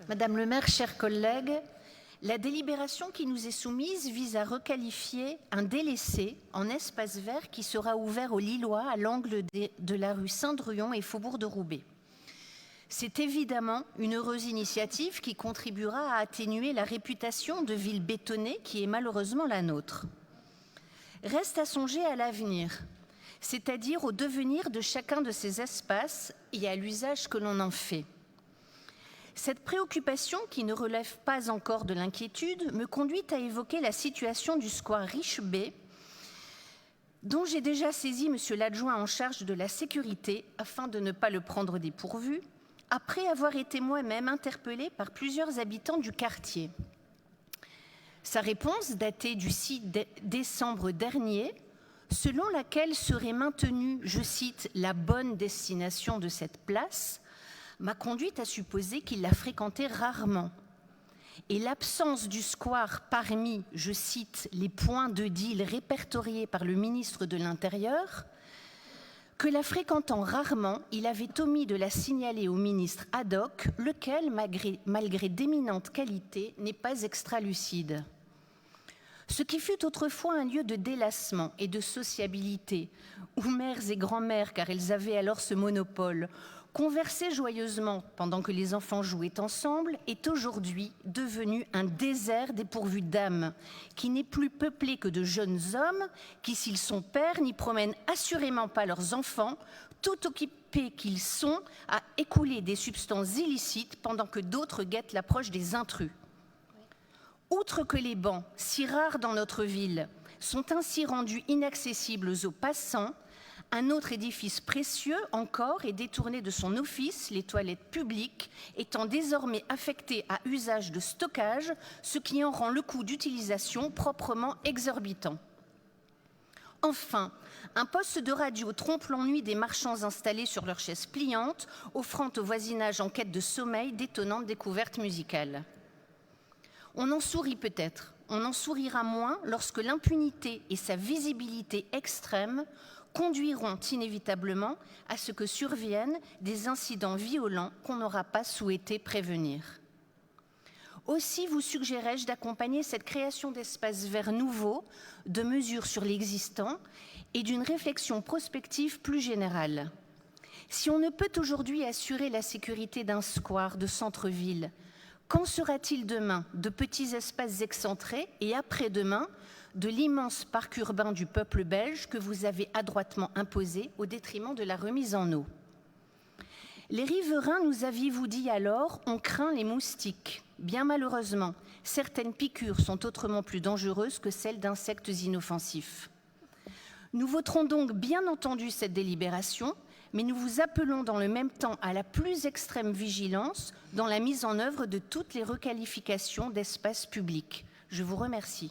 Madame le maire, chers collègues, la délibération qui nous est soumise vise à requalifier un délaissé en espace vert qui sera ouvert aux Lillois à l'angle de la rue Saint-Druon et Faubourg de Roubaix. C'est évidemment une heureuse initiative qui contribuera à atténuer la réputation de ville bétonnée qui est malheureusement la nôtre. Reste à songer à l'avenir, c'est-à-dire au devenir de chacun de ces espaces et à l'usage que l'on en fait. Cette préoccupation, qui ne relève pas encore de l'inquiétude, me conduit à évoquer la situation du square Richebey, dont j'ai déjà saisi monsieur l'adjoint en charge de la sécurité afin de ne pas le prendre dépourvu, après avoir été moi-même interpellée par plusieurs habitants du quartier. Sa réponse, datée du 6 décembre dernier, selon laquelle serait maintenue, je cite, « la bonne destination de cette place », m'a conduite à supposer qu'il la fréquentait rarement. Et l'absence du square parmi, je cite, les points de deal répertoriés par le ministre de l'Intérieur, que la fréquentant rarement, il avait omis de la signaler au ministre ad hoc, lequel, malgré d'éminentes qualités, n'est pas extra-lucide. Ce qui fut autrefois un lieu de délassement et de sociabilité, où mères et grands-mères, car elles avaient alors ce monopole, conversaient joyeusement pendant que les enfants jouaient ensemble, est aujourd'hui devenu un désert dépourvu d'âme, qui n'est plus peuplé que de jeunes hommes qui, s'ils sont pères, n'y promènent assurément pas leurs enfants, tout occupés qu'ils sont à écouler des substances illicites pendant que d'autres guettent l'approche des intrus. Outre que les bancs, si rares dans notre ville, sont ainsi rendus inaccessibles aux passants, un autre édifice précieux encore est détourné de son office, les toilettes publiques étant désormais affectées à usage de stockage, ce qui en rend le coût d'utilisation proprement exorbitant. Enfin, un poste de radio trompe l'ennui des marchands installés sur leurs chaises pliantes, offrant au voisinage en quête de sommeil d'étonnantes découvertes musicales. On en sourit peut-être, on en sourira moins lorsque l'impunité et sa visibilité extrême conduiront inévitablement à ce que surviennent des incidents violents qu'on n'aura pas souhaité prévenir. Aussi vous suggérais-je d'accompagner cette création d'espaces verts nouveaux, de mesures sur l'existant et d'une réflexion prospective plus générale. Si on ne peut aujourd'hui assurer la sécurité d'un square de centre-ville, qu'en sera-t-il demain de petits espaces excentrés et après-demain de l'immense parc urbain du peuple belge que vous avez adroitement imposé au détriment de la remise en eau? Les riverains, nous aviez-vous dit alors, ont craint les moustiques. Bien malheureusement, certaines piqûres sont autrement plus dangereuses que celles d'insectes inoffensifs. Nous voterons donc bien entendu cette délibération, mais nous vous appelons dans le même temps à la plus extrême vigilance dans la mise en œuvre de toutes les requalifications d'espaces publics. Je vous remercie.